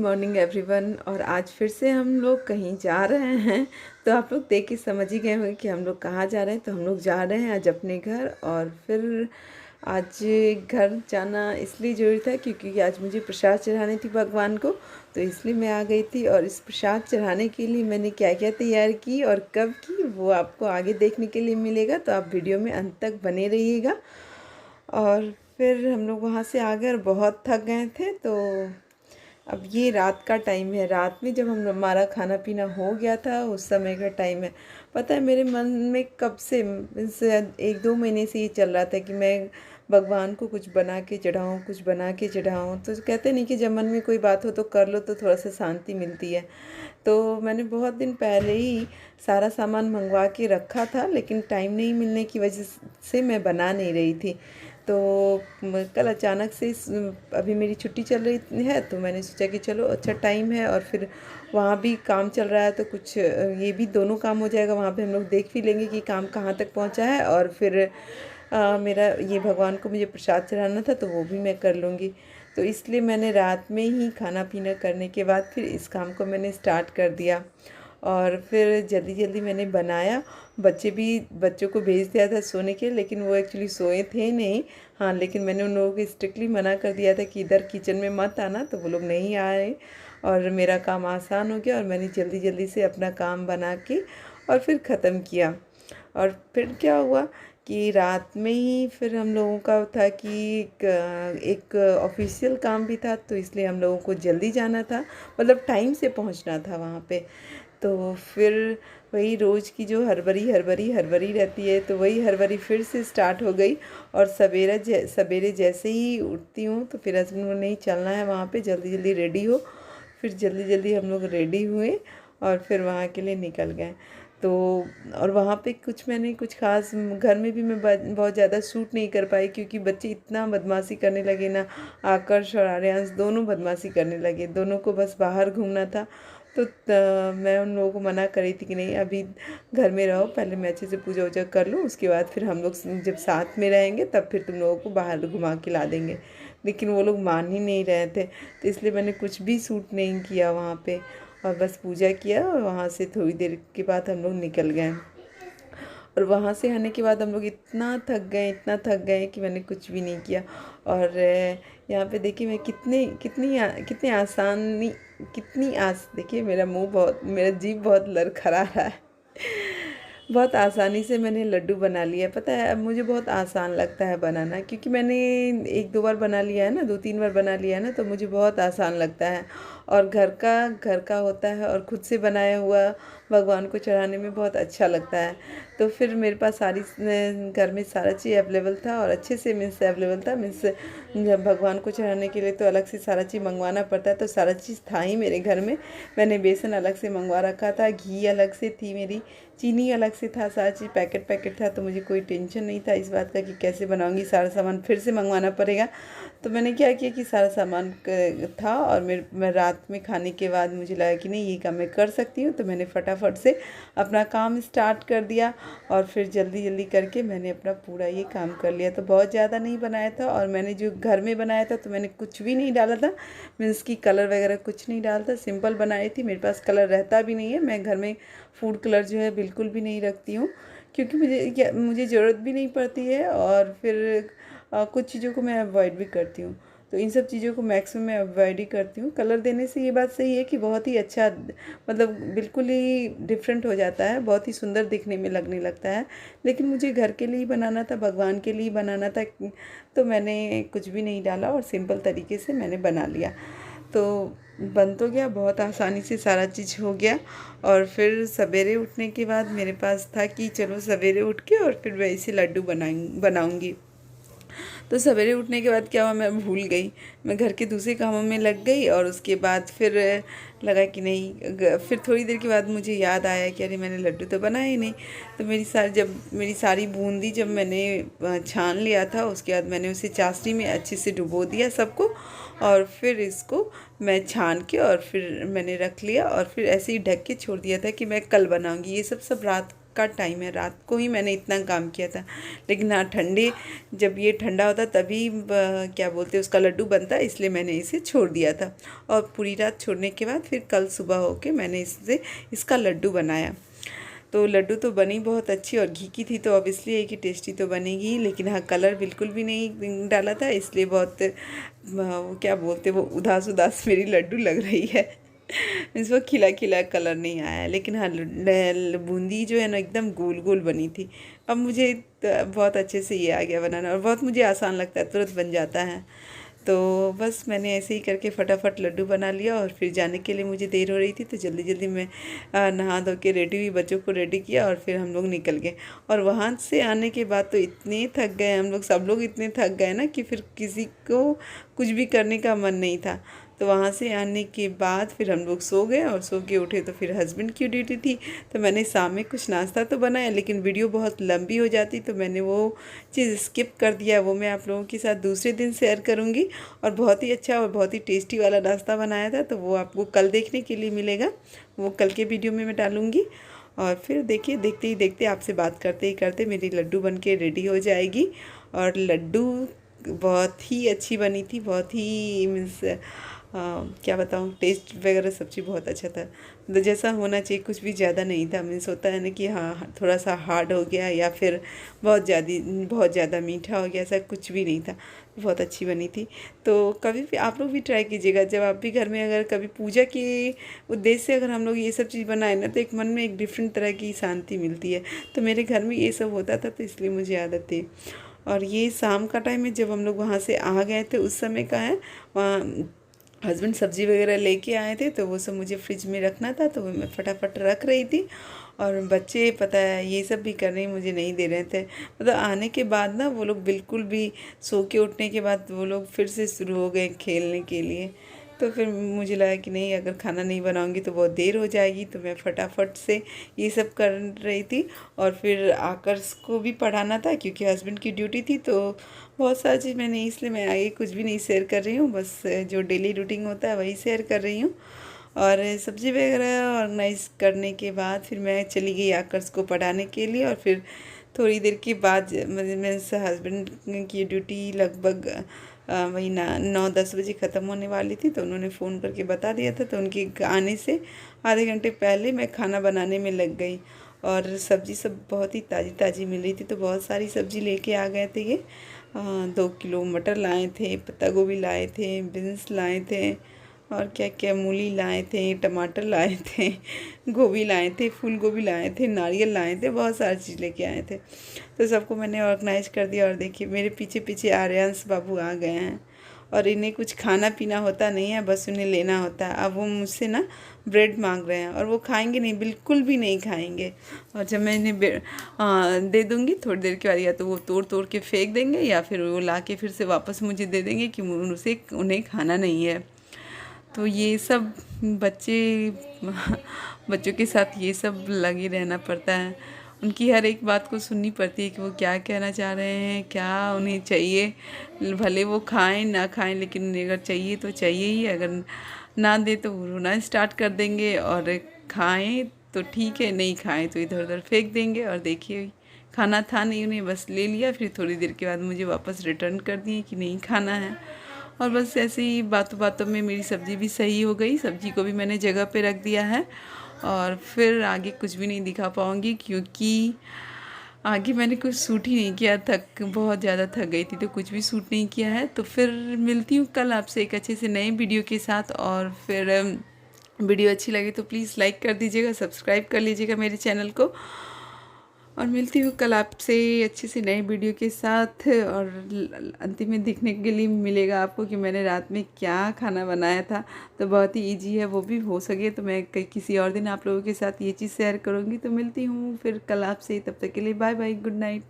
Morning everyone. और आज फिर से हम लोग कहीं जा रहे हैं। तो आप लोग देख के समझ ही गए होंगे कि हम लोग कहाँ जा रहे हैं। तो हम लोग जा रहे हैं आज अपने घर। और फिर आज घर जाना इसलिए ज़रूरी था क्योंकि आज मुझे प्रसाद चढ़ानी थी भगवान को। तो इसलिए मैं आ गई थी। और इस प्रसाद चढ़ाने के लिए मैंने क्या क्या तैयार की और कब की वो आपको आगे देखने के लिए मिलेगा। तो आप वीडियो में अंत तक बने रहिएगा। और फिर हम लोग वहाँ से आ गए और बहुत थक गए थे। तो अब ये रात का टाइम है। रात में जब हमारा खाना पीना हो गया था उस समय का टाइम है। पता है मेरे मन में कब से एक दो महीने से ये चल रहा था कि मैं भगवान को कुछ बना के चढ़ाऊँ, कुछ बना के चढ़ाऊँ। तो कहते नहीं कि जब मन में कोई बात हो तो कर लो तो थोड़ा सा शांति मिलती है। तो मैंने बहुत दिन पहले ही सारा सामान मंगवा के रखा था, लेकिन टाइम नहीं मिलने की वजह से मैं बना नहीं रही थी। तो कल अचानक से अभी मेरी छुट्टी चल रही है तो मैंने सोचा कि चलो अच्छा टाइम है और फिर वहाँ भी काम चल रहा है तो कुछ ये भी दोनों काम हो जाएगा। वहाँ पे हम लोग देख भी लेंगे कि काम कहाँ तक पहुँचा है। और फिर मेरा ये भगवान को मुझे प्रसाद चढ़ाना था तो वो भी मैं कर लूँगी। तो इसलिए मैंने रात में ही खाना पीना करने के बाद फिर इस काम को मैंने स्टार्ट कर दिया। और फिर जल्दी जल्दी मैंने बनाया। बच्चों को भेज दिया था सोने के, लेकिन वो एक्चुअली सोए थे नहीं। हाँ, लेकिन मैंने उन लोगों को स्ट्रिक्टली मना कर दिया था कि इधर किचन में मत आना, तो वो लोग नहीं आए। और मेरा काम आसान हो गया और मैंने जल्दी जल्दी से अपना काम बना के और फिर ख़त्म किया। और फिर क्या हुआ कि रात में ही फिर हम लोगों का था कि एक ऑफिशियल काम भी था, तो इसलिए हम लोगों को जल्दी जाना था, मतलब टाइम से पहुंचना था वहाँ पे। तो फिर वही रोज़ की जो हड़बड़ी रहती है, तो वही हड़बड़ी फिर से स्टार्ट हो गई। और सवेरे जैसे ही उठती हूँ तो फिर हस्बैंड को नहीं चलना है वहाँ पे, जल्दी जल्दी रेडी हो। फिर जल्दी जल्दी हम लोग रेडी हुए और फिर वहाँ के लिए निकल गए। तो और वहाँ पे मैंने कुछ ख़ास घर में भी मैं बहुत ज़्यादा शूट नहीं कर पाई क्योंकि बच्चे इतना बदमाशी करने लगे ना। आकर्ष और आर्यांश दोनों बदमाशी करने लगे, दोनों को बस बाहर घूमना था। तो मैं उन लोगों को मना करी थी कि नहीं अभी घर में रहो, पहले मैं अच्छे से पूजा वूजा कर लूँ, उसके बाद फिर हम लोग जब साथ में रहेंगे तब फिर तुम लोगों को बाहर घुमा के ला देंगे। लेकिन वो लोग मान ही नहीं रहे थे, तो इसलिए मैंने कुछ भी शूट नहीं किया वहाँ पे। और बस पूजा किया और वहाँ से थोड़ी देर के बाद हम लोग निकल गए। और वहाँ से आने के बाद हम लोग इतना थक गए कि मैंने कुछ भी नहीं किया। और यहाँ पे देखिए मैं कितनी आसानी कितनी आस देखिए मेरा जीभ बहुत लड़खड़ा रहा है। बहुत आसानी से मैंने लड्डू बना लिया। पता है अब मुझे बहुत आसान लगता है बनाना, क्योंकि मैंने एक दो बार बना लिया है ना, दो तीन बार बना लिया है ना, तो मुझे बहुत आसान लगता है। और घर का होता है और खुद से बनाया हुआ भगवान को चढ़ाने में बहुत अच्छा लगता है। तो फिर मेरे पास घर में सारा चीज़ अवेलेबल था और अच्छे से मीन्स अवेलेबल था। मीन्स जब भगवान को चढ़ाने के लिए तो अलग से सारा चीज़ मंगवाना पड़ता है, तो सारा चीज़ था ही मेरे घर में। मैंने बेसन अलग से मंगवा रखा था, घी अलग से थी मेरी, चीनी अलग से था, सारा चीज़ पैकेट पैकेट था। तो मुझे कोई टेंशन नहीं था इस बात का कि कैसे बनाऊंगी, सारा सामान फिर से मंगवाना पड़ेगा। तो मैंने क्या किया कि सारा सामान था और मैं रात में खाने के बाद मुझे लगा कि नहीं ये काम मैं कर सकती हूँ, तो मैंने फटाफट से अपना काम स्टार्ट कर दिया। और फिर जल्दी जल्दी करके मैंने अपना पूरा ये काम कर लिया। तो बहुत ज़्यादा नहीं बनाया था, और मैंने जो घर में बनाया था तो मैंने कुछ भी नहीं डाला था, मीन्स की कलर वगैरह कुछ नहीं डाला था, सिंपल बनाई थी। मेरे पास कलर रहता भी नहीं है, मैं घर में फूड कलर जो है बिल्कुल भी नहीं रखती हूँ, क्योंकि मुझे ज़रूरत भी नहीं पड़ती है। और फिर कुछ चीज़ों को मैं अवॉइड भी करती हूँ, तो इन सब चीज़ों को मैक्सिमम मैं अवॉइड ही करती हूँ। कलर देने से ये बात सही है कि बहुत ही अच्छा, मतलब बिल्कुल ही डिफरेंट हो जाता है, बहुत ही सुंदर दिखने में लगने लगता है। लेकिन मुझे घर के लिए ही बनाना था, भगवान के लिए ही बनाना था, तो मैंने कुछ भी नहीं डाला और सिंपल तरीके से मैंने बना लिया। तो बन तो गया, बहुत आसानी से सारा चीज़ हो गया। और फिर सवेरे उठने के बाद मेरे पास था कि चलो सवेरे उठ के और फिर वैसे लड्डू बनाऊंगी। तो सवेरे उठने के बाद क्या हुआ, मैं भूल गई, मैं घर के दूसरे कामों में लग गई। और उसके बाद फिर लगा कि नहीं, फिर थोड़ी देर के बाद मुझे याद आया कि अरे मैंने लड्डू तो बनाए ही नहीं। तो मेरी सारी बूंदी जब मैंने छान लिया था, उसके बाद मैंने उसे चाशनी में अच्छे से डुबो दिया सबको। और फिर इसको मैं छान के और फिर मैंने रख लिया और फिर ऐसे ही ढक के छोड़ दिया था कि मैं कल बनाऊंगी। ये सब रात का टाइम है, रात को ही मैंने इतना काम किया था। लेकिन हाँ, जब ये ठंडा होता तभी क्या बोलते हैं उसका लड्डू बनता, इसलिए मैंने इसे छोड़ दिया था। और पूरी रात छोड़ने के बाद फिर कल सुबह होके मैंने इसका लड्डू बनाया। तो लड्डू तो बनी बहुत अच्छी और घी की थी, तो ऑब्वियसली है कि टेस्टी तो बनेगी। लेकिन हाँ, कलर बिल्कुल भी नहीं डाला था, इसलिए बहुत क्या बोलते वो उदास उदास मेरी लड्डू लग रही है। इस वक्त खिला खिला कलर नहीं आया है। लेकिन हाँ, बूंदी जो है ना एकदम गोल गोल बनी थी। अब मुझे बहुत अच्छे से ये आ गया बनाना, और बहुत मुझे आसान लगता है, तुरंत बन जाता है। तो बस मैंने ऐसे ही करके फटाफट लड्डू बना लिया, और फिर जाने के लिए मुझे देर हो रही थी, तो जल्दी जल्दी मैं नहा धो के रेडी हुई, बच्चों को रेडी किया और फिर हम लोग निकल गए। और वहाँ से आने के बाद तो इतने थक गए हम लोग, सब लोग इतने थक गए ना कि फिर किसी को कुछ भी करने का मन नहीं था। तो वहाँ से आने के बाद फिर हम लोग सो गए, और सो के उठे तो फिर हस्बैंड की ड्यूटी थी। तो मैंने शाम में कुछ नाश्ता तो बनाया, लेकिन वीडियो बहुत लंबी हो जाती, तो मैंने वो चीज़ स्किप कर दिया। वो मैं आप लोगों के साथ दूसरे दिन शेयर करूँगी। और बहुत ही अच्छा और बहुत ही टेस्टी वाला नाश्ता बनाया था, तो वो आपको कल देखने के लिए मिलेगा, वो कल के वीडियो में मैं डालूँगी। और फिर देखिए, देखते ही देखते आपसे बात करते ही करते मेरी लड्डू बन के रेडी हो जाएगी। और लड्डू बहुत ही अच्छी बनी थी, बहुत ही मीन्स क्या बताऊँ, टेस्ट वगैरह सब चीज़ बहुत अच्छा था, तो जैसा होना चाहिए, कुछ भी ज़्यादा नहीं था। मीन्स होता है ना कि हाँ थोड़ा सा हार्ड हो गया या फिर बहुत ज़्यादा मीठा हो गया, ऐसा कुछ भी नहीं था। बहुत अच्छी बनी थी। तो कभी भी आप लोग भी ट्राई कीजिएगा, जब आप भी घर में अगर कभी पूजा के उद्देश्य से अगर हम लोग ये सब चीज़ बनाए ना, तो एक मन में एक डिफरेंट तरह की शांति मिलती है। तो मेरे घर में ये सब होता था, तो इसलिए मुझे आदत थी। और ये शाम का टाइम है, जब हम लोग वहाँ से आ गए थे उस समय का है। वहाँ हस्बैंड सब्ज़ी वगैरह लेके आए थे, तो वो सब मुझे फ्रिज में रखना था, तो वो मैं फटाफट रख रही थी। और बच्चे पता है ये सब भी करने मुझे नहीं दे रहे थे। मतलब आने के बाद ना वो लोग बिल्कुल भी, सो के उठने के बाद वो लोग फिर से शुरू हो गए खेलने के लिए। तो फिर मुझे लगा कि नहीं, अगर खाना नहीं बनाऊंगी तो बहुत देर हो जाएगी, तो मैं फटाफट से ये सब कर रही थी। और फिर आकर्ष को भी पढ़ाना था, क्योंकि हस्बैंड की ड्यूटी थी। तो बहुत सारी चीज़ मैंने, इसलिए मैं आगे कुछ भी नहीं शेयर कर रही हूँ, बस जो डेली रूटीन होता है वही शेयर कर रही हूँ। और सब्ज़ी वगैरह ऑर्गेनाइज़ करने के बाद फिर मैं चली गई आकर्ष को पढ़ाने के लिए। और फिर थोड़ी देर के बाद मेरे हस्बैंड की ड्यूटी लगभग वही 9-10 बजे ख़त्म होने वाली थी, तो उन्होंने फ़ोन करके बता दिया था। तो उनके आने से आधे घंटे पहले मैं खाना बनाने में लग गई। और सब्ज़ी सब बहुत ही ताज़ी ताज़ी मिल रही थी, तो बहुत सारी सब्ज़ी लेके आ गए थे ये। 2 किलो मटर लाए थे, पत्ता गोभी लाए थे, बीन्स लाए थे, और क्या क्या, मूली लाए थे, टमाटर लाए थे, गोभी लाए थे, फूल गोभी लाए थे, नारियल लाए थे, बहुत सारी चीज़ लेके आए थे। तो सबको मैंने ऑर्गेनाइज कर दिया। और देखिए मेरे पीछे पीछे आर्यांश बाबू आ गए हैं, और इन्हें कुछ खाना पीना होता नहीं है, बस उन्हें लेना होता है। अब वो मुझसे ना ब्रेड मांग रहे हैं, और वो खाएंगे नहीं, बिल्कुल भी नहीं खाएंगे। और जब मैं इन्हें दे दूँगी थोड़ी देर के बाद, या तो वो तोड़ तोड़ के फेंक देंगे, या फिर वो ला के फिर से वापस मुझे दे देंगे कि उन्हें खाना नहीं है। तो ये सब बच्चों के साथ ये सब लगे रहना पड़ता है। उनकी हर एक बात को सुननी पड़ती है कि वो क्या कहना चाह रहे हैं, क्या उन्हें चाहिए। भले वो खाएं ना खाएं, लेकिन उन्हें अगर चाहिए तो चाहिए ही। अगर ना दे तो वो रोना स्टार्ट कर देंगे, और खाएं तो ठीक है, नहीं खाएं तो इधर उधर फेंक देंगे। और देखिए, खाना था नहीं, उन्हें बस ले लिया, फिर थोड़ी देर के बाद मुझे वापस रिटर्न कर दिए कि नहीं खाना है। और बस ऐसे ही बातों बातों में मेरी सब्ज़ी भी सही हो गई। सब्ज़ी को भी मैंने जगह पे रख दिया है। और फिर आगे कुछ भी नहीं दिखा पाऊँगी, क्योंकि आगे मैंने कुछ शूट ही नहीं किया, बहुत ज़्यादा थक गई थी, तो कुछ भी शूट नहीं किया है। तो फिर मिलती हूँ कल आपसे एक अच्छे से नए वीडियो के साथ। और फिर वीडियो अच्छी लगी तो प्लीज़ लाइक कर दीजिएगा, सब्सक्राइब कर लीजिएगा मेरे चैनल को। और मिलती हूँ कल आपसे अच्छे से नए वीडियो के साथ। और अंतिम में देखने के लिए मिलेगा आपको कि मैंने रात में क्या खाना बनाया था। तो बहुत ही इजी है, वो भी हो सके तो मैं किसी और दिन आप लोगों के साथ ये चीज़ शेयर करूँगी। तो मिलती हूँ फिर कल आपसे, तब तक के लिए बाय बाय, गुड नाइट।